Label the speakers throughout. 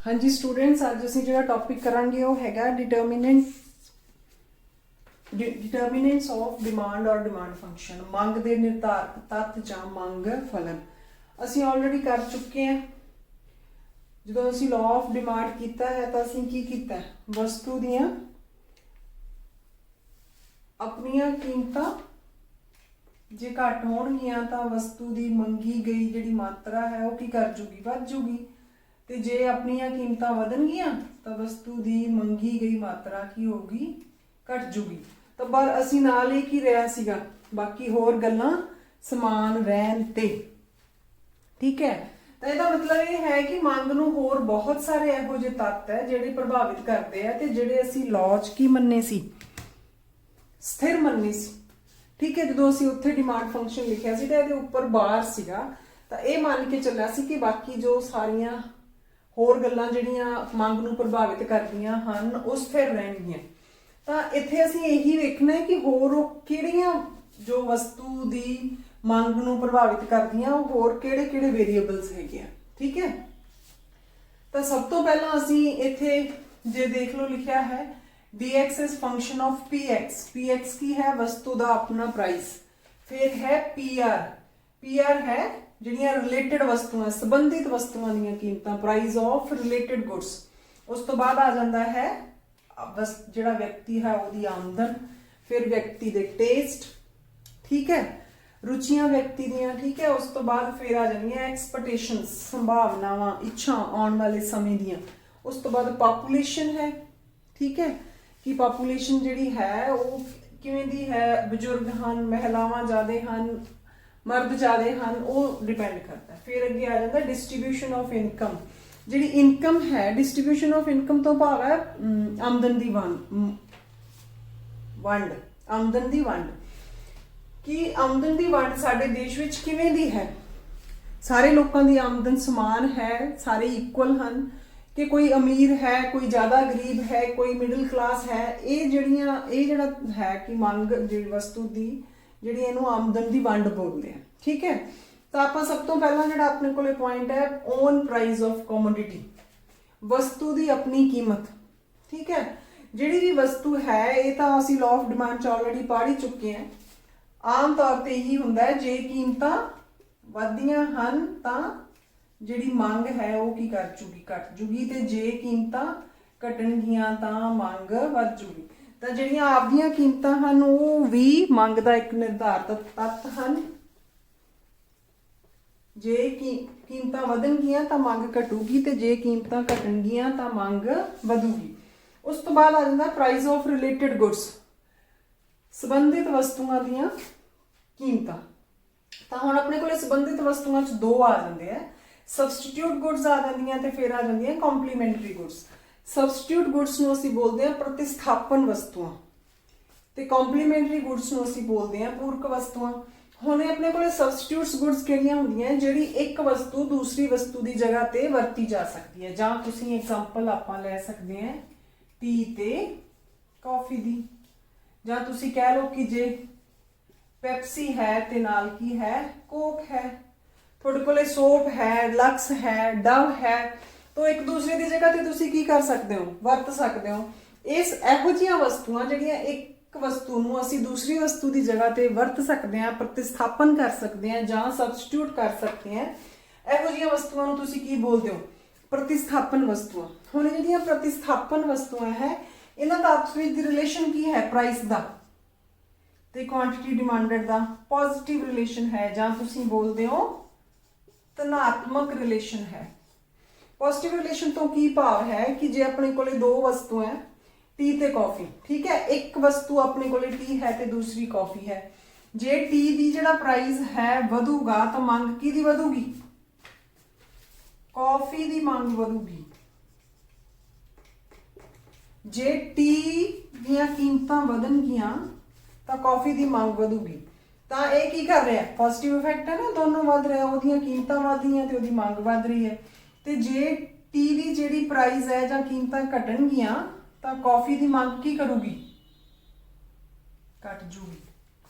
Speaker 1: हाँ जी स्टूडेंट्स, अज असीं जिहड़ा टॉपिक करांगे वो हैगा डिटरमिनेंट्स ऑफ डिमांड और डिमांड फंक्शन। मंग दे निर्धारक तत्त जां मंग फलन असीं ऑलरेडी कर चुके हैं। ਜਦੋਂ ਅਸੀਂ लॉ ऑफ डिमांड ਕੀਤਾ है तो ਅਸੀਂ ਕੀ ਕੀਤਾ है, वस्तु ਦੀਆਂ ਆਪਣੀਆਂ ਕੀਮਤਾਂ ਜੇ ਘੱਟ ਹੋਣਗੀਆਂ ਤਾਂ ਵਸਤੂ ਦੀ ਮੰਗੀ ਗਈ ਜਿਹੜੀ ਮਾਤਰਾ ਹੈ ਉਹ ਕੀ ਕਰ ਜੂਗੀ, ਵੱਧ ਜੂਗੀ। ਤੇ ਜੇ ਆਪਣੀਆਂ ਕੀਮਤਾਂ ਵਧਣਗੀਆਂ ਤਾਂ ਵਸਤੂ ਦੀ ਮੰਗੀ ਗਈ ਮਾਤਰਾ ਕੀ ਹੋਊਗੀ, ਘਟ ਜੂਗੀ। ਤਾਂ ਪਰ ਅਸੀਂ ਨਾਲ ਹੀ ਕੀ ਰਿਹਾ ਸੀਗਾ, ਬਾਕੀ ਹੋਰ ਗੱਲਾਂ ਸਮਾਨ ਰਹਿਣ ਤੇ। ਠੀਕ ਹੈ, ਤਾਂ ਇਹਦਾ ਮਤਲਬ ਇਹ ਹੈ ਕਿ ਮੰਗ ਨੂੰ ਹੋਰ ਬਹੁਤ ਸਾਰੇ ਇਹੋ ਜਿਹੇ ਤੱਤ ਹੈ ਜਿਹੜੇ ਪ੍ਰਭਾਵਿਤ ਕਰਦੇ ਆ ਤੇ ਜਿਹੜੇ ਅਸੀਂ ਲਾਅ 'ਚ ਕੀ ਮੰਨੇ ਸੀ, ਸਥਿਰ ਮੰਨੇ ਸੀ। ਠੀਕ ਹੈ, ਜਦੋਂ ਅਸੀਂ ਉੱਥੇ ਡਿਮਾਂਡ ਫੰਕਸ਼ਨ ਲਿਖਿਆ ਸੀ ਤਾਂ ਇਹਦੇ ਉੱਪਰ ਬਾਰ ਸੀਗਾ ਤਾਂ ਇਹ ਮੰਨ ਕੇ ਚੱਲਿਆ ਸੀ ਕਿ ਬਾਕੀ ਜੋ ਸਾਰੀਆਂ ਹੋਰ ਗੱਲਾਂ ਜਿਹੜੀਆਂ ਮੰਗ ਨੂੰ ਪ੍ਰਭਾਵਿਤ ਕਰਦੀਆਂ ਹਨ ਉਹ ਸਥਿਰ ਰਹਿਣਗੀਆਂ। ਤਾਂ ਇੱਥੇ ਅਸੀਂ ਇਹੀ ਵੇਖਣਾ ਹੈ ਕਿ ਹੋਰ ਕਿਹੜੀਆਂ ਜੋ ਵਸਤੂ ਦੀ ਮੰਗ ਨੂੰ ਪ੍ਰਭਾਵਿਤ ਕਰਦੀਆਂ ਉਹ ਹੋਰ ਕਿਹੜੇ ਵੇਰੀਏਬਲਸ ਹੈਗੇ ਆ। ਠੀਕ ਹੈ, ਤਾਂ ਸਭ ਤੋਂ ਪਹਿਲਾਂ ਅਸੀਂ ਇੱਥੇ ਜੇ ਦੇਖ ਲਓ ਲਿਖਿਆ ਹੈ dx is function of px। px ਕੀ ਹੈ, ਵਸਤੂ ਦਾ ਆਪਣਾ ਪ੍ਰਾਈਸ। ਫਿਰ ਹੈ pr ਹੈ ਜਿਹੜੀਆਂ ਰਿਲੇਟਡ ਵਸਤੂਆਂ, ਸੰਬੰਧਿਤ ਵਸਤੂਆਂ ਦੀਆਂ ਕੀਮਤਾਂ, ਪ੍ਰਾਈਸ ਆਫ ਰਿਲੇਟਡ ਗੁੱਡਸ। ਉਸ ਤੋਂ ਬਾਅਦ ਆ ਜਾਂਦਾ ਹੈ ਜਿਹੜਾ ਵਿਅਕਤੀ ਹੈ ਉਹਦੀ ਆਮਦਨ, ਫਿਰ ਵਿਅਕਤੀ ਦੇ ਟੇਸਟ, ਠੀਕ ਹੈ, रुचियां व्यक्ति दियां। ठीक है, उस तो बाद फिर आ जानियां एक्सपेक्टेशंस, संभावनावां, इच्छा आने वाले समय दियां। उस तो बाद पॉपुलेशन है। ठीक है, कि पॉपुलेशन जिहड़ी है वो किवें दी है, बजुर्ग हन, महिलावां ज़्यादा हन, मर्द ज़्यादा हन, वो डिपेंड करता है। फिर अगे आ जाता डिस्ट्रीब्यूशन ऑफ इनकम। जिहड़ी इनकम है, डिस्ट्रीब्यूशन ऑफ इनकम तो भाव है आमदन दी वंड, आमदन दी वंड कि आमदन की वंड साडे देश विच किवें दी है। सारे लोगों की आमदन समान है, सारे इक्वल हैं कि कोई अमीर है, कोई ज़्यादा गरीब है, कोई मिडिल क्लास है। ये जिहड़ा है कि मंग जिहड़ी वस्तु की जिहड़ी इहनूं आमदन की वंड बोलते हैं। ठीक है, तो आप सब तो पहला जिहड़ा अपने कोले पॉइंट है ओन प्राइस ऑफ कमोडिटी, वस्तु की अपनी कीमत। ठीक है, जिहड़ी भी वस्तु है ये तो असीं लॉ ऑफ डिमांड च ऑलरेडी पढ़ ही चुके हैं। आम तौर पर यही हुंदा है, जे कीमतां वधदियां हन तां जिहड़ी मंग है वो की कर जूगी, घट जूगी, ते जे कीमतां घटणगियां तां मंग वध जूगी। तां जिहड़ियां आपदियां कीमतां हन वो भी मंग दा एक निर्धारित तत्त हन। जे कीमतां वधणगियां तां मंग घटूगी ते जे कीमतां घटणगियां तां मंग वधूगी। उस तो बाद आ जांदा प्राइस ऑफ रिलेटेड गुड्स, संबंधित वस्तुओं दीयां कीमतां। तो हुण अपने कोले संबंधित वस्तुओं च दो आ जांदे है, सबस्टिट्यूट गुड्स आ जांदियां ते फिर आ जांदियां कॉम्पलीमेंटरी गुड्स। सबस्टिट्यूट गुड्स नूं असीं बोलदे हां प्रतिस्थापन वस्तुआं ते कॉम्पलीमेंटरी गुड्स नूं असीं बोलदे हां पूरक वस्तुआं। हुण अपने कोले सबस्टिट्यूट्स गुड्स किहड़ियां हुंदियां जिहड़ी एक वस्तु दूसरी वस्तु की जगह ते वरती जा सकती है। जां तुसीं एग्जांपल आपां लै सकदे हां टी ते कॉफी दी, जां तुसीं कह लो कि जे पैप्सी है ते नाल की है कोक है, तुहाडे कोले सोप है, लक्स है, डव है, तो एक दूसरे की जगह ते तुसीं की कर सकते हो, वरत सकते हो। इस इहो जिहियां वस्तुआं जिहड़ियां एक वस्तु नूं असीं दूसरी वस्तु की जगह ते वरत सकते हैं, प्रतिस्थापन कर सकते हैं जां सबस्टिट्यूट कर सकते हैं, इहो जिहियां वस्तुआं नूं तुसीं की बोलदे हो, प्रतिस्थापन वस्तुआं। हुण जिहड़ियां प्रतिस्थापन वस्तुआं है इन्हां दा आपस विच दी रिलेशन की है, प्राइस दा ते क्वांटिटी डिमांडेड दा पॉजिटिव रिलेशन है, जां तुसीं बोलदे हो धनात्मक रिलेशन है। पॉजिटिव रिलेशन तो की भाव है कि जे अपने कोले दो वस्तु है टी ते कॉफी। ठीक है, एक वस्तु अपने कोले टी है ते दूसरी कॉफी है। जे टी दी जिहड़ा प्राइस है वधूगा तो मंग की दी वधूगी, कॉफी दी मंग वधूगी। जे टी दीयां कीमतां वधणगियां तो कॉफी की मांग वधूगी। तो यह की कर रहा है, पॉजिटिव इफेक्ट है ना, दोनों वध रहा, उहदियां कीमतां वध रही तो उहदी मांग वध रही है। तो जे टी की जिहड़ी प्राइस है जां कीमतां घटणगियां तो कॉफी की मांग की करूगी, घट जूगी।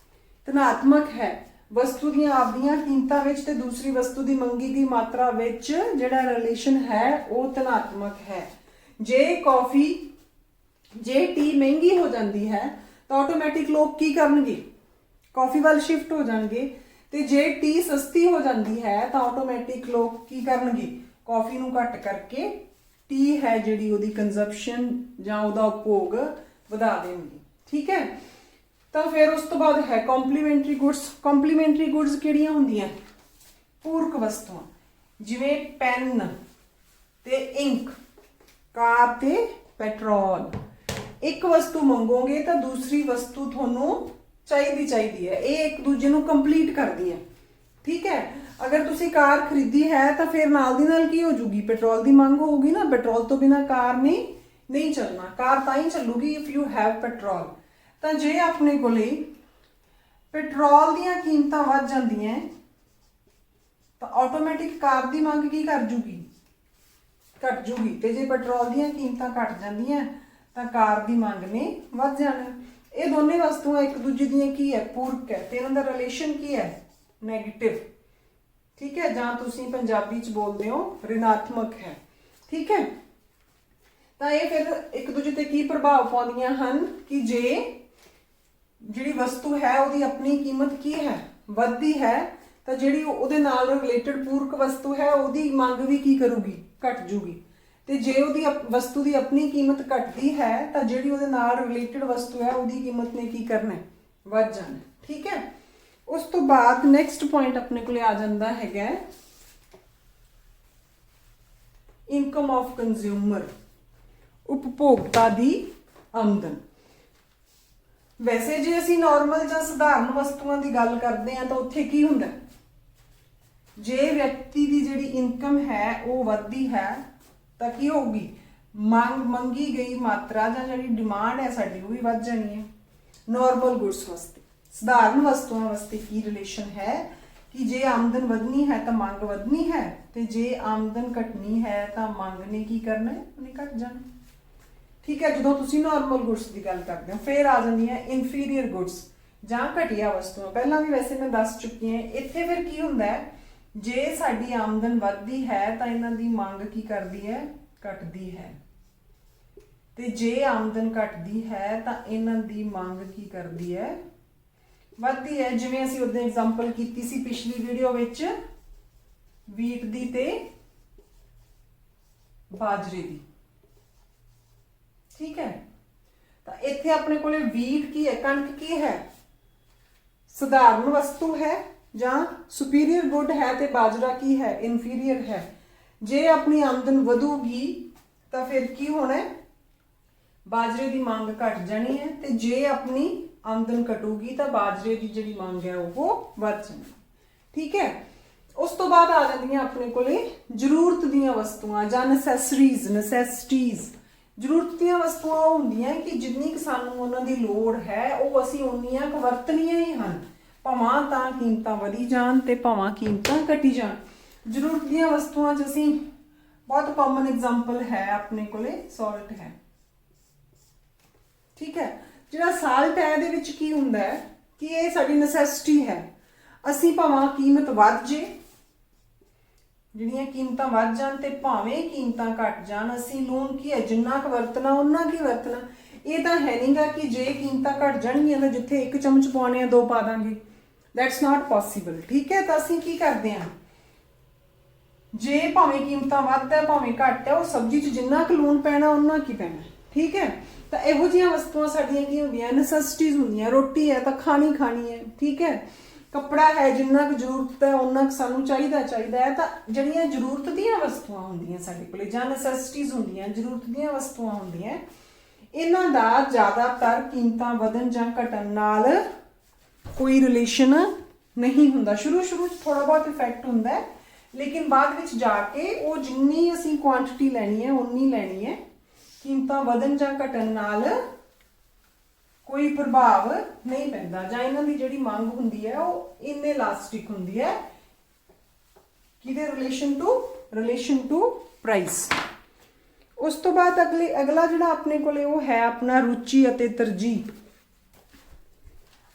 Speaker 1: धनात्मक है, ਵਸਤੂ ਦੀਆਂ ਆਪਦੀਆਂ ਕੀਮਤਾਂ ਵਿੱਚ ਤੇ ਦੂਸਰੀ ਵਸਤੂ ਦੀ ਮੰਗੀ ਗਈ ਮਾਤਰਾ ਵਿੱਚ ਜਿਹੜਾ ਰਿਲੇਸ਼ਨ ਹੈ ਉਹ ਧਨਾਤਮਕ ਹੈ। ਜੇ ਟੀ ਮਹਿੰਗੀ ਹੋ ਜਾਂਦੀ ਹੈ ਤਾਂ ਆਟੋਮੈਟਿਕ ਲੋਕ ਕੀ ਕਰਨਗੇ, ਕਾਫੀ ਵੱਲ ਸ਼ਿਫਟ ਹੋ ਜਾਣਗੇ, ਤੇ ਜੇ ਟੀ ਸਸਤੀ ਹੋ ਜਾਂਦੀ ਹੈ ਤਾਂ ਆਟੋਮੈਟਿਕ ਲੋਕ ਕੀ ਕਰਨਗੇ, ਕਾਫੀ ਨੂੰ ਘੱਟ ਕਰਕੇ ਟੀ ਹੈ ਜਿਹੜੀ ਉਹਦੀ ਕੰਜ਼ੰਪਸ਼ਨ ਜਾਂ ਉਹਦਾ ਉਪਭੋਗ ਵਧਾ ਦੇਣਗੇ। ਠੀਕ ਹੈ, ਤਾਂ ਫਿਰ ਉਸ ਤੋਂ ਬਾਅਦ ਹੈ ਕੰਪਲੀਮੈਂਟਰੀ ਗੁੱਡਸ। ਕੰਪਲੀਮੈਂਟਰੀ ਗੁੱਡਸ ਕਿਹੜੀਆਂ ਹੁੰਦੀਆਂ, ਪੂਰਕ ਵਸਤੂਆਂ, ਜਿਵੇਂ ਪੈਨ ਤੇ ਇੰਕ, ਕਾਰ ਤੇ ਪੈਟਰੋਲ। ਇੱਕ ਵਸਤੂ ਮੰਗੋਗੇ ਤਾਂ ਦੂਸਰੀ ਵਸਤੂ ਤੁਹਾਨੂੰ ਚਾਹੀਦੀ ਹੈ, ਇਹ ਇੱਕ ਦੂਜੇ ਨੂੰ ਕੰਪਲੀਟ ਕਰਦੀ ਹੈ। ਠੀਕ ਹੈ, ਅਗਰ ਤੁਸੀਂ ਕਾਰ ਖਰੀਦੀ ਹੈ ਤਾਂ ਫਿਰ ਨਾਲ ਦੀ ਨਾਲ ਕੀ ਹੋ ਜੂਗੀ, ਪੈਟਰੋਲ ਦੀ ਮੰਗ ਹੋਊਗੀ ਨਾ, ਪੈਟਰੋਲ ਤੋਂ ਬਿਨਾ ਕਾਰ ਨਹੀਂ ਚੱਲਣਾ, ਕਾਰ ਤਾਂ ਹੀ ਚੱਲੂਗੀ ਇਫ ਯੂ ਹੈਵ ਪੈਟਰੋਲ। ਤਾਂ ਜੇ ਆਪਣੇ ਕੋਲੇ ਪੈਟਰੋਲ ਦੀਆਂ ਕੀਮਤਾਂ ਵੱਧ ਜਾਂਦੀਆਂ ਤਾਂ ਆਟੋਮੈਟਿਕ ਕਾਰ ਦੀ ਮੰਗ ਕੀ ਕਰ ਜੂਗੀ, ਘਟ ਜੂਗੀ, ਤੇ ਜੇ ਪੈਟਰੋਲ ਦੀਆਂ ਕੀਮਤਾਂ ਘਟ ਜਾਂਦੀਆਂ ਤਾਂ ਕਾਰ ਦੀ ਮੰਗ ਨੇ ਵੱਧ ਜਾਣਾ। ਇਹ ਦੋਨੇ ਵਸਤੂਆਂ ਇੱਕ ਦੂਜੇ ਦੀਆਂ ਕੀ ਹੈ, ਪੂਰਕ ਹੈ, ਤੇ ਇਹਨਾਂ ਦਾ ਰਿਲੇਸ਼ਨ ਕੀ ਹੈ, ਨੈਗੇਟਿਵ। ਠੀਕ ਹੈ, ਜਾਂ ਤੁਸੀਂ ਪੰਜਾਬੀ ਚ ਬੋਲਦੇ ਹੋ ਰਿਣਾਤਮਕ ਹੈ। ਠੀਕ ਹੈ, ਤਾਂ ਇਹ ਫਿਰ ਇੱਕ ਦੂਜੇ ਤੇ ਕੀ ਪ੍ਰਭਾਵ ਪਾਉਂਦੀਆਂ ਹਨ ਕਿ ਜੇ ਜਿਹੜੀ ਵਸਤੂ ਹੈ ਉਹਦੀ ਆਪਣੀ ਕੀਮਤ ਕੀ ਹੈ, ਵੱਧਦੀ ਹੈ, ਤਾਂ ਜਿਹੜੀ ਉਹਦੇ ਨਾਲ ਰਿਲੇਟਡ ਪੂਰਕ ਵਸਤੂ ਹੈ ਉਹਦੀ ਮੰਗ ਵੀ ਕੀ ਕਰੂਗੀ, ਘਟ ਜੂਗੀ, ਤੇ ਜੇ ਉਹਦੀ ਵਸਤੂ ਦੀ ਆਪਣੀ ਕੀਮਤ ਘਟਦੀ ਹੈ ਤਾਂ ਜਿਹੜੀ ਉਹਦੇ ਨਾਲ ਰਿਲੇਟਡ ਵਸਤੂ ਹੈ ਉਹਦੀ ਕੀਮਤ ਨੇ ਕੀ ਕਰਨਾ, ਵੱਧ ਜਾਣਾ। ਠੀਕ ਹੈ, ਉਸ ਤੋਂ ਬਾਅਦ ਨੈਕਸਟ ਪੁਆਇੰਟ ਆਪਣੇ ਕੋਲੇ ਆ ਜਾਂਦਾ ਹੈਗਾ ਇਨਕਮ ਆਫ ਕੰਜ਼ਿਊਮਰ, ਉਪਭੋਗਤਾ ਦੀ ਆਮਦਨ। ਵੈਸੇ ਜੇ ਅਸੀਂ ਨਾਰਮਲ ਜਾਂ ਸਧਾਰਨ ਵਸਤੂਆਂ ਦੀ ਗੱਲ ਕਰਦੇ ਹਾਂ ਤਾਂ ਉੱਥੇ ਕੀ ਹੁੰਦਾ, ਜੇ ਵਿਅਕਤੀ ਦੀ ਜਿਹੜੀ ਇਨਕਮ ਹੈ ਉਹ ਵੱਧਦੀ ਹੈ ਤਾਂ ਕੀ ਹੋਊਗੀ, ਮੰਗੀ ਗਈ ਮਾਤਰਾ ਜਾਂ ਜਿਹੜੀ ਡਿਮਾਂਡ ਹੈ ਸਾਡੀ ਉਹ ਵੀ ਵੱਧ ਜਾਣੀ ਹੈ। ਨਾਰਮਲ ਗੁੱਡਸ ਵਾਸਤੇ, ਸਧਾਰਨ ਵਸਤੂਆਂ ਵਾਸਤੇ ਕੀ ਰਿਲੇਸ਼ਨ ਹੈ ਕਿ ਜੇ ਆਮਦਨ ਵਧਣੀ ਹੈ ਤਾਂ ਮੰਗ ਵਧਣੀ ਹੈ, ਤੇ ਜੇ ਆਮਦਨ ਘਟਣੀ ਹੈ ਤਾਂ ਮੰਗ ਨੇ ਕੀ ਕਰਨਾ, ਉਹਨੇ ਘਟ ਜਾਣਾ। ਠੀਕ ਹੈ, ਜਦੋਂ ਤੁਸੀਂ ਨਾਰਮਲ ਗੁੱਡਸ ਦੀ ਗੱਲ ਕਰਦੇ ਹੋ ਫਿਰ ਆ ਜਾਂਦੀਆਂ ਇਨਫੀਰੀਅਰ ਗੁੱਡਸ ਜਾਂ ਘਟੀਆ ਵਸਤੂਆਂ। ਪਹਿਲਾਂ ਵੀ ਵੈਸੇ ਮੈਂ ਦੱਸ ਚੁੱਕੀ ਹਾਂ। ਇੱਥੇ ਫਿਰ ਕੀ ਹੁੰਦਾ ਹੈ, ਜੇ ਸਾਡੀ ਆਮਦਨ ਵੱਧਦੀ ਹੈ ਤਾਂ ਇਹਨਾਂ ਦੀ ਮੰਗ ਕੀ ਕਰਦੀ ਹੈ, ਘਟਦੀ ਹੈ, ਤੇ ਜੇ ਆਮਦਨ ਘਟਦੀ ਹੈ ਤਾਂ ਇਹਨਾਂ ਦੀ ਮੰਗ ਕੀ ਕਰਦੀ ਹੈ, ਵੱਧਦੀ ਹੈ। ਜਿਵੇਂ ਅਸੀਂ ਉਹਦੇ ਐਗਜ਼ਾਮਪਲ ਕੀਤੀ ਸੀ ਪਿਛਲੀ ਵੀਡੀਓ ਵਿੱਚ ਵੀਟ ਦੀ ਤੇ ਬਾਜਰੇ ਦੀ। ਠੀਕ ਹੈ, ਤਾਂ ਇੱਥੇ ਆਪਣੇ ਕੋਲੇ ਵੀਟ ਕੀ ਹੈ, ਕਣਕ ਕੀ ਹੈ, ਸਧਾਰਨ ਵਸਤੂ ਹੈ ਜਾਂ ਸੁਪੀਰੀਅਰ ਗੁੱਡ ਹੈ, ਤੇ ਬਾਜਰਾ ਕੀ ਹੈ, ਇਨਫੀਰੀਅਰ ਹੈ। ਜੇ ਆਪਣੀ ਆਮਦਨ ਵਧੂਗੀ ਤਾਂ ਫਿਰ ਕੀ ਹੋਣਾ, ਬਾਜਰੇ ਦੀ ਮੰਗ ਘਟ ਜਾਣੀ ਹੈ, ਤੇ ਜੇ ਆਪਣੀ ਆਮਦਨ ਘਟੂਗੀ ਤਾਂ ਬਾਜਰੇ ਦੀ ਜਿਹੜੀ ਮੰਗ ਹੈ ਉਹ ਵੱਧ ਜਾਣੀ। ਠੀਕ ਹੈ, ਉਸ ਤੋਂ ਬਾਅਦ ਆ ਜਾਂਦੀਆਂ ਆਪਣੇ ਕੋਲੇ ਜ਼ਰੂਰਤ ਦੀਆਂ ਵਸਤੂਆਂ ਜਾਂ ਨੈਸੈਸਿਟੀਜ਼। ਜ਼ਰੂਰਤ ਦੀਆਂ ਵਸਤੂਆਂ ਉਹ ਹੁੰਦੀਆਂ ਕਿ ਜਿੰਨੀ ਕੁ ਸਾਨੂੰ ਉਹਨਾਂ ਦੀ ਲੋੜ ਹੈ ਉਹ ਅਸੀਂ ਉਨੀਆਂ ਕੁ ਵਰਤਣੀਆਂ ਹੀ ਹਨ, ਭਾਵਾਂ ਤਾਂ ਕੀਮਤਾਂ ਵਧੀ ਜਾਣ ਤੇ ਭਾਵਾਂ ਕੀਮਤਾਂ ਘਟੀ ਜਾਣ। ਜ਼ਰੂਰਤ ਦੀਆਂ ਵਸਤੂਆਂ 'ਚ ਅਸੀਂ ਬਹੁਤ ਕਾਮਨ ਐਗਜ਼ਾਮਪਲ ਹੈ ਆਪਣੇ ਕੋਲੇ ਸਾਲਟ ਹੈ। ਠੀਕ ਹੈ, ਜਿਹੜਾ ਸਾਲਟ ਹੈ ਇਹਦੇ ਵਿੱਚ ਕੀ ਹੁੰਦਾ ਹੈ ਕਿ ਇਹ ਸਾਡੀ ਨੈਸੈਸਿਟੀ ਹੈ। ਅਸੀਂ ਭਾਵਾਂ ਕੀਮਤ ਵੱਧ ਜੇ, ਜਿਹੜੀਆਂ ਕੀਮਤਾਂ ਵੱਧ ਜਾਣ ਤੇ ਭਾਵੇਂ ਕੀਮਤਾਂ ਘਟ ਜਾਣ, ਅਸੀਂ ਲੂਣ ਕੀ ਹੈ ਜਿੰਨਾ ਕੁ ਵਰਤਣਾ ਉਹਨਾਂ ਕੀ ਵਰਤਣਾ। ਇਹ ਤਾਂ ਹੈ ਨਹੀਂਗਾ ਕਿ ਜੇ ਕੀਮਤਾਂ ਘਟ ਜਾਣਗੀਆਂ ਤਾਂ ਜਿੱਥੇ 1 ਚਮਚ ਪਾਉਣੇ ਆ 2 ਪਾ ਦਾਂਗੇ, ਦੈਟਸ ਨਾਟ ਪੋਸੀਬਲ। ਠੀਕ ਹੈ, ਤਾਂ ਅਸੀਂ ਕੀ ਕਰਦੇ ਹਾਂ, ਜੇ ਭਾਵੇਂ ਕੀਮਤਾਂ ਵੱਧ ਹੈ ਭਾਵੇਂ ਘੱਟ ਹੈ, ਉਹ ਸਬਜ਼ੀ 'ਚ ਜਿੰਨਾ ਕੁ ਲੂਣ ਪੈਣਾ ਉਹਨਾਂ ਕੀ ਪੈਣਾ। ਠੀਕ ਹੈ, ਤਾਂ ਇਹੋ ਜਿਹੀਆਂ ਵਸਤੂਆਂ ਸਾਡੀਆਂ ਕੀ ਹੁੰਦੀਆਂ, ਨੈਸੈਸਿਟੀਜ਼ ਹੁੰਦੀਆਂ। ਰੋਟੀ ਹੈ ਤਾਂ ਖਾਣੀ ਹੈ। ਠੀਕ ਹੈ, ਕੱਪੜਾ ਹੈ ਜਿੰਨਾ ਕੁ ਜ਼ਰੂਰਤ ਹੈ ਉਹਨਾਂ ਕੁ ਸਾਨੂੰ ਚਾਹੀਦਾ ਹੈ। ਤਾਂ ਜਿਹੜੀਆਂ ਜ਼ਰੂਰਤ ਦੀਆਂ ਵਸਤੂਆਂ ਹੁੰਦੀਆਂ ਸਾਡੇ ਕੋਲੇ ਜਾਂ ਨੈਸੈਸਿਟੀਜ਼ ਹੁੰਦੀਆਂ, ਜ਼ਰੂਰਤ ਦੀਆਂ ਵਸਤੂਆਂ ਹੁੰਦੀਆਂ, ਇਹਨਾਂ ਦਾ ਜ਼ਿਆਦਾਤਰ ਕੀਮਤਾਂ ਵਧਣ ਜਾਂ ਘਟਣ ਨਾਲ ਕੋਈ ਰਿਲੇਸ਼ਨ ਨਹੀਂ ਹੁੰਦਾ। ਸ਼ੁਰੂ 'ਚ ਥੋੜਾ ਬਹੁਤ ਇਫੈਕਟ ਹੁੰਦਾ ਹੈ, ਲੇਕਿਨ ਬਾਅਦ ਵਿੱਚ ਜਾ ਕੇ ਉਹ ਜਿੰਨੀ ਅਸੀਂ ਕੁਆਂਟੀਟੀ ਲੈਣੀ ਹੈ ਉਨੀ ਲੈਣੀ ਹੈ। ਕੀਮਤਾਂ ਵਧਣ ਜਾਂ ਘਟਣ ਨਾਲ ਕੋਈ ਪ੍ਰਭਾਵ ਨਹੀਂ ਪੈਂਦਾ, ਜਾਂ ਇਹਨਾਂ ਦੀ ਜਿਹੜੀ ਮੰਗ ਹੁੰਦੀ ਹੈ ਉਹ ਇਨਇਲਾਸਟਿਕ ਹੁੰਦੀ ਹੈ। ਕਿਹਦੇ ਰਿਲੇਸ਼ਨ ਟੂ ਪ੍ਰਾਈਸ। ਉਸ ਤੋਂ ਬਾਅਦ ਅਗਲਾ ਜਿਹੜਾ ਆਪਣੇ ਕੋਲੇ ਉਹ ਹੈ ਆਪਣਾ ਰੁਚੀ ਅਤੇ ਤਰਜੀਹ।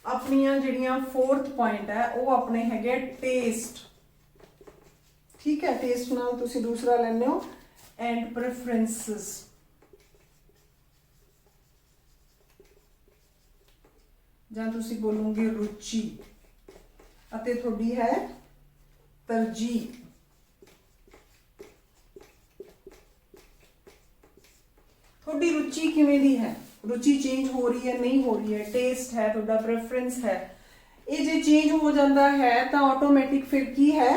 Speaker 1: ਆਪਣੀਆਂ ਜਿਹੜੀਆਂ 4th ਪੁਆਇੰਟ ਹੈ ਉਹ ਆਪਣੇ ਹੈਗੇ ਟੇਸਟ। ਠੀਕ ਹੈ, ਟੇਸਟ ਨਾਲ ਤੁਸੀਂ ਦੂਸਰਾ ਲੈਂਦੇ ਹੋ ਐਂਡ ਪ੍ਰੈਫਰੈਂਸਸ। ਜਾਂ ਤੁਸੀਂ ਬੋਲੋਗੇ ਰੁਚੀ, ਅਤੇ ਤੁਹਾਡੀ ਹੈ ਤਰਜੀਹ। ਤੁਹਾਡੀ ਰੁਚੀ ਕਿਵੇਂ ਦੀ ਹੈ, रुचि चेंज हो रही है नहीं हो रही है, टेस्ट है ਤੁਹਾਡਾ प्रेफरेंस है, ਇਹ ਜੇ ਚੇਂਜ ਹੋ ਜਾਂਦਾ ਹੈ ਤਾਂ ਆਟੋਮੈਟਿਕ ਫਿਰ ਕੀ ਹੈ,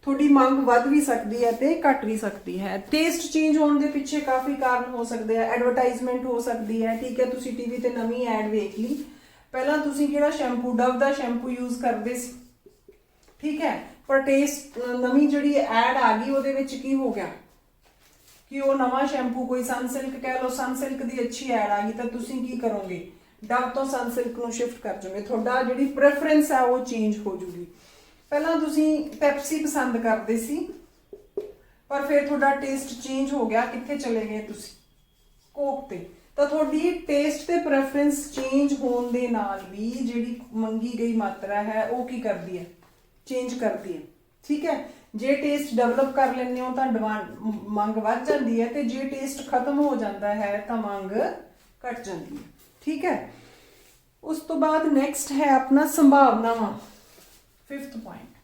Speaker 1: ਤੁਹਾਡੀ ਮੰਗ ਵੱਧ ਵੀ ਸਕਦੀ ਹੈ ਤੇ ਘਟ ਵੀ ਸਕਦੀ ਹੈ। ਟੇਸਟ ਚੇਂਜ ਹੋਣ ਦੇ ਪਿੱਛੇ ਕਾਫੀ ਕਾਰਨ ਹੋ ਸਕਦੇ ਆ, ਐਡਵਰਟਾਈਜ਼ਮੈਂਟ ਹੋ ਸਕਦੀ ਹੈ। ਠੀਕ ਹੈ, ਤੁਸੀਂ ਟੀਵੀ ਤੇ ਨਵੀਂ ਐਡ ਵੇਖ ਲਈ, ਪਹਿਲਾਂ ਤੁਸੀਂ ਕਿਹੜਾ ਸ਼ੈਂਪੂ, ਡਵ ਦਾ ਸ਼ੈਂਪੂ ਯੂਜ਼ ਕਰਦੇ ਸੀ, ਠੀਕ ਹੈ, ਪਰ ਟੇਸਟ ਨਵੀਂ ਜਿਹੜੀ ਐਡ ਆ ਗਈ ਉਹਦੇ ਵਿੱਚ ਕੀ ਹੋ ਗਿਆ ਕਿ ਉਹ ਨਵਾਂ ਸ਼ੈਂਪੂ ਕੋਈ ਸਨਸਿਲਕ ਕਹਿ ਲਓ, ਸਨਸਿਲਕ ਦੀ ਅੱਛੀ ਐਡ ਆ ਗਈ ਤਾਂ ਤੁਸੀਂ ਕੀ ਕਰੋਗੇ, ਡਵ ਤੋਂ ਸਨਸਿਲਕ ਨੂੰ ਸ਼ਿਫਟ ਕਰ ਜਾਓਗੇ। ਤੁਹਾਡਾ ਜਿਹੜੀ ਪ੍ਰੈਫਰੈਂਸ ਆ ਉਹ ਚੇਂਜ ਹੋ ਜੂਗੀ। ਪਹਿਲਾਂ ਤੁਸੀਂ ਪੈਪਸੀ ਪਸੰਦ ਕਰਦੇ ਸੀ ਪਰ ਫਿਰ ਤੁਹਾਡਾ ਟੇਸਟ ਚੇਂਜ ਹੋ ਗਿਆ, ਕਿੱਥੇ ਚਲੇ ਗਏ ਤੁਸੀਂ, ਕੋਕ ਤੇ। ਤਾਂ ਤੁਹਾਡੀ ਟੇਸਟ ਤੇ ਪ੍ਰੈਫਰੈਂਸ ਚੇਂਜ ਹੋਣ ਦੇ ਨਾਲ ਵੀ ਜਿਹੜੀ ਮੰਗੀ ਗਈ ਮਾਤਰਾ ਹੈ ਉਹ ਕੀ ਕਰਦੀ ਹੈ, ਚੇਂਜ ਕਰਦੀ ਹੈ। ਠੀਕ ਹੈ, ਜੇ ਟੇਸਟ ਡਿਵੈਲਪ ਕਰ ਲੈਂਦੇ ਹੋ ਤਾਂ ਮੰਗ ਵੱਧ ਜਾਂਦੀ ਹੈ, ਤੇ ਜੇ ਟੇਸਟ ਖਤਮ ਹੋ ਜਾਂਦਾ ਹੈ ਤਾਂ ਮੰਗ ਘਟ ਜਾਂਦੀ ਹੈ। ਠੀਕ ਹੈ, ਉਸ ਤੋਂ ਬਾਅਦ ਨੈਕਸਟ ਹੈ ਆਪਣਾ ਸੰਭਾਵਨਾਵਾਂ, 5th ਪੁਆਇੰਟ,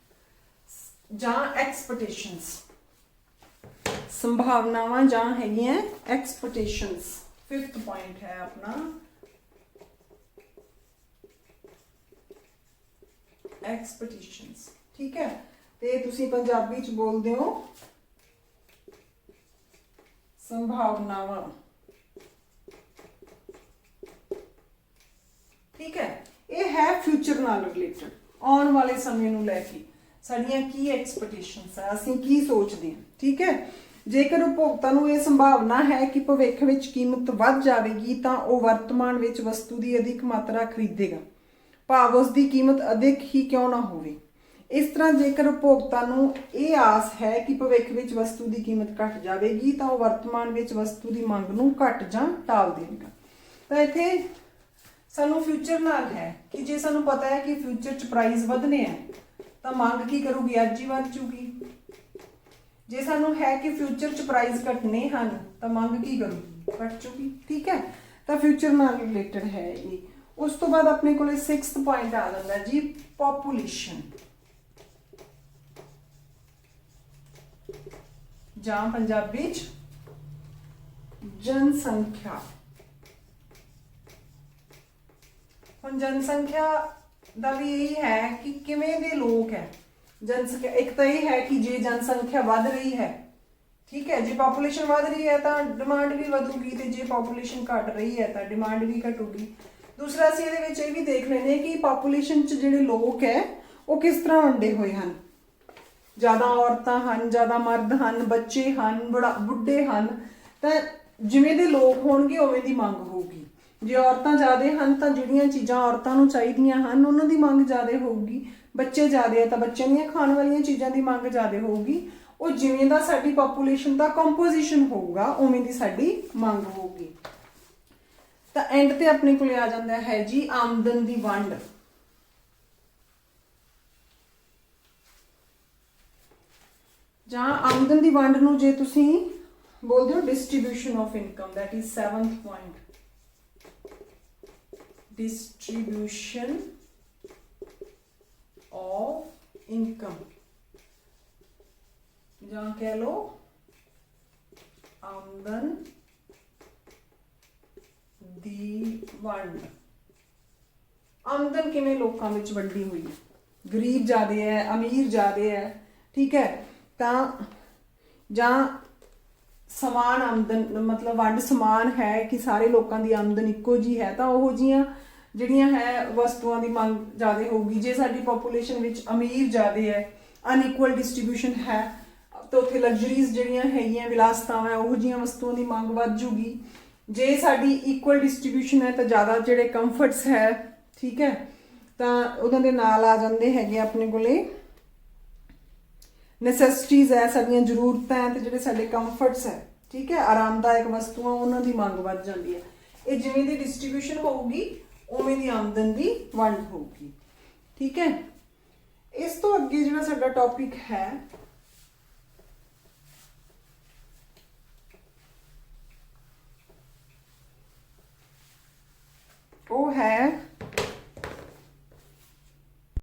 Speaker 1: ਜਾਂ ਐਕਸਪੈਕਟੇਸ਼ਨਸ। ਸੰਭਾਵਨਾਵਾਂ ਜਾਂ ਹੈਗੀਆਂ ਐਕਸਪੈਕਟੇਸ਼ਨਸ, 5th ਪੁਆਇੰਟ ਹੈ ਆਪਣਾ ਐਕਸਪੈਕਟੇਸ਼ਨਸ। ਠੀਕ ਹੈ, ਤੇ ਤੁਸੀਂ ਪੰਜਾਬੀ ਚ ਬੋਲਦੇ ਹੋ ਸੰਭਾਵਨਾਵਾਂ। ਠੀਕ ਹੈ, ਇਹ ਹੈ ਫਿਊਚਰ ਨਾਲ ਰਿਲੇਟਡ, ਆਉਣ ਵਾਲੇ ਸਮੇਂ ਨੂੰ ਲੈ ਕੇ ਸਾਡੀਆਂ ਕੀ ਐਕਸਪੈਕਟੇਸ਼ਨਸ ਆ, ਅਸੀਂ ਕੀ ਸੋਚਦੇ ਹਾਂ। ਠੀਕ ਹੈ, ਜੇਕਰ ਉਪਭੋਗਤਾ ਨੂੰ ਇਹ ਸੰਭਾਵਨਾ ਹੈ ਕਿ ਭਵਿੱਖ ਵਿੱਚ ਕੀਮਤ ਵੱਧ ਜਾਵੇਗੀ ਤਾਂ ਉਹ ਵਰਤਮਾਨ ਵਿੱਚ ਵਸਤੂ ਦੀ ਅਧਿਕ ਮਾਤਰਾ ਖਰੀਦੇਗਾ, ਭਾਵ ਉਸ ਦੀ ਕੀਮਤ ਅਧਿਕ ਹੀ ਕਿਉਂ ਨਾ ਹੋਵੇ। ਇਸ ਤਰ੍ਹਾਂ ਜੇਕਰ ਉਪਭੋਗਤਾ ਨੂੰ ਇਹ ਆਸ ਹੈ ਕਿ ਭਵਿੱਖ ਵਿੱਚ ਵਸਤੂ ਦੀ ਕੀਮਤ ਘਟ ਜਾਵੇਗੀ ਤਾਂ ਉਹ ਵਰਤਮਾਨ ਵਿੱਚ ਵਸਤੂ ਦੀ ਮੰਗ ਨੂੰ ਘਟ ਜਾਂ ਟਾਲ ਦੇਵੇਗਾ। ਤਾਂ ਇੱਥੇ ਸਾਨੂੰ ਫਿਊਚਰ ਨਾਲ ਹੈ ਕਿ ਜੇ ਸਾਨੂੰ ਪਤਾ ਹੈ ਕਿ ਫਿਊਚਰ 'ਚ ਪ੍ਰਾਈਸ ਵਧਨੇ ਹੈ ਤਾਂ ਮੰਗ ਕੀ ਕਰੂਗੀ, ਅੱਜ ਹੀ ਵੱਧ ਜੂਗੀ। ਜੇ ਸਾਨੂੰ ਹੈ ਕਿ ਫਿਊਚਰ 'ਚ ਪ੍ਰਾਈਸ ਘਟਨੇ ਹਨ ਤਾਂ ਮੰਗ ਕੀ ਕਰੂਗੀ, ਘਟ ਜੂਗੀ। ਠੀਕ ਹੈ, ਤਾਂ ਫਿਊਚਰ ਨਾਲ ਰਿਲੇਟਡ ਹੈ ਇਹ। ਉਸ ਤੋਂ ਬਾਅਦ ਆਪਣੇ ਕੋਲੇ 6th ਪੁਆਇੰਟ ਆ ਜਾਂਦਾ ਜੀ, ਪੋਪੂਲੇਸ਼ਨ, ਜਾਂ ਪੰਜਾਬੀ ਚ ਜਨਸੰਖਿਆ। ਹੁਣ ਜਨਸੰਖਿਆ ਦਾ ਵੀ ਇਹੀ ਹੈ ਕਿ ਕਿਵੇਂ ਦੇ ਲੋਕ ਹੈ ਜਨਸੰਖਿਆ। ਇੱਕ ਤਾਂ ਇਹ ਹੈ ਕਿ ਜੇ ਜਨਸੰਖਿਆ ਵੱਧ ਰਹੀ ਹੈ, ਠੀਕ ਹੈ, ਜੇ ਪੋਪੂਲੇਸ਼ਨ ਵੱਧ ਰਹੀ ਹੈ ਤਾਂ ਡਿਮਾਂਡ ਵੀ ਵਧੂਗੀ, ਤੇ ਜੇ ਪੋਪੂਲੇਸ਼ਨ ਘਟ ਰਹੀ ਹੈ ਤਾਂ ਡਿਮਾਂਡ ਵੀ ਘਟੂਗੀ। ਦੂਸਰਾ ਅਸੀਂ ਇਹਦੇ ਵਿੱਚ ਇਹ ਵੀ ਦੇਖ ਲੈਂਦੇ ਕਿ ਪੋਪੂਲੇਸ਼ਨ 'ਚ ਜਿਹੜੇ ਲੋਕ ਹੈ ਉਹ ਕਿਸ ਤਰ੍ਹਾਂ ਵੰਡੇ ਹੋਏ ਹਨ। ਜ਼ਿਆਦਾ ਔਰਤਾਂ ਹਨ, ਜ਼ਿਆਦਾ ਮਰਦ ਹਨ, ਬੱਚੇ ਹਨ, ਬੁੱਢੇ ਹਨ। ਤਾਂ ਜਿਵੇਂ ਦੇ ਲੋਕ ਹੋਣਗੇ ਉਵੇਂ ਦੀ ਮੰਗ ਹੋਊਗੀ। ਜੇ ਔਰਤਾਂ ਜ਼ਿਆਦਾ ਹਨ ਤਾਂ ਜਿਹੜੀਆਂ ਚੀਜ਼ਾਂ ਔਰਤਾਂ ਨੂੰ ਚਾਹੀਦੀਆਂ ਹਨ ਉਹਨਾਂ ਦੀ ਮੰਗ ਜ਼ਿਆਦਾ ਹੋਊਗੀ। ਬੱਚੇ ਜ਼ਿਆਦਾ ਹੈ ਤਾਂ ਬੱਚਿਆਂ ਦੀਆਂ ਖਾਣ ਵਾਲੀਆਂ ਚੀਜ਼ਾਂ ਦੀ ਮੰਗ ਜ਼ਿਆਦਾ ਹੋਊਗੀ। ਉਹ ਜਿਵੇਂ ਦਾ ਸਾਡੀ ਪੋਪੂਲੇਸ਼ਨ ਦਾ ਕੰਪੋਜੀਸ਼ਨ ਹੋਊਗਾ ਉਵੇਂ ਦੀ ਸਾਡੀ ਮੰਗ ਹੋਊਗੀ। ਤਾਂ ਐਂਡ ਤੇ ਆਪਣੇ ਕੋਲੇ ਆ ਜਾਂਦਾ ਹੈ ਜੀ ਆਮਦਨ ਦੀ ਵੰਡ, ਜਾਂ ਆਮਦਨ ਦੀ ਵੰਡ ਨੂੰ ਜੇ ਤੁਸੀਂ ਬੋਲਦੇ ਹੋ distribution of income, that is 7th point, distribution of income, ਜਾਂ ਕਹਿ ਲੋ ਆਮਦਨ ਦੀ ਵੰਡ। ਆਮਦਨ ਕਿਵੇਂ ਲੋਕਾਂ ਵਿੱਚ ਵੰਡੀ ਹੋਈ ਹੈ, ਗਰੀਬ ਜ਼ਿਆਦਾ ਹੈ, ਅਮੀਰ ਜ਼ਿਆਦਾ ਹੈ। ਠੀਕ ਹੈ, ਤਾਂ ਜਾਂ ਸਮਾਨ ਆਮਦਨ, ਮਤਲਬ ਵੰਡ ਸਮਾਨ ਹੈ ਕਿ ਸਾਰੇ ਲੋਕਾਂ ਦੀ ਆਮਦਨ ਇੱਕੋ ਜੀ ਹੈ, ਤਾਂ ਉਹ ਜੀਆਂ ਜਿਹੜੀਆਂ ਹੈ ਵਸਤੂਆਂ ਦੀ ਮੰਗ ਜ਼ਿਆਦਾ ਹੋਊਗੀ। ਜੇ ਸਾਡੀ ਪੋਪੂਲੇਸ਼ਨ ਵਿੱਚ ਅਮੀਰ ਜ਼ਿਆਦਾ ਹੈ, ਅਨਇਕੁਅਲ ਡਿਸਟ੍ਰੀਬਿਊਸ਼ਨ ਹੈ, ਤਾਂ ਉੱਥੇ ਲਗਜ਼ਰੀਜ਼ ਜਿਹੜੀਆਂ ਹੈਗੀਆਂ, ਵਿਲਾਸਤਾਵਾਂ, ਉਹੋ ਜਿਹੀਆਂ ਵਸਤੂਆਂ ਦੀ ਮੰਗ ਵੱਧ ਜੂਗੀ। ਜੇ ਸਾਡੀ ਇਕੁਅਲ ਡਿਸਟ੍ਰੀਬਿਊਸ਼ਨ ਹੈ ਤਾਂ ਜ਼ਿਆਦਾ ਜਿਹੜੇ ਕੰਫਰਟਸ ਹੈ, ਠੀਕ ਹੈ, ਤਾਂ ਉਹਨਾਂ ਦੇ ਨਾਲ ਆ ਜਾਂਦੇ ਹੈਗੇ ਆਪਣੇ ਕੋਲੇ ਨੈਸੈਸਿਟੀਜ਼ ਹੈ, ਸਾਡੀਆਂ ਜ਼ਰੂਰਤਾਂ ਹੈ, ਤੇ ਜਿਹੜੇ ਸਾਡੇ ਕੰਫਰਟਸ ਹੈ, ਠੀਕ ਹੈ, ਆਰਾਮਦਾਇਕ ਵਸਤੂਆਂ, ਉਹਨਾਂ ਦੀ ਮੰਗ ਵੱਧ ਜਾਂਦੀ ਹੈ। ਇਹ ਜਿਵੇਂ ਦੀ ਡਿਸਟ੍ਰੀਬਿਊਸ਼ਨ ਹੋਊਗੀ ਉਵੇਂ ਦੀ ਆਮਦਨ ਦੀ ਵੰਡ ਹੋਊਗੀ। ਠੀਕ ਹੈ। ਇਸ ਤੋਂ ਅੱਗੇ ਜਿਹੜਾ ਸਾਡਾ ਟੌਪਿਕ ਹੈ ਉਹ ਹੈ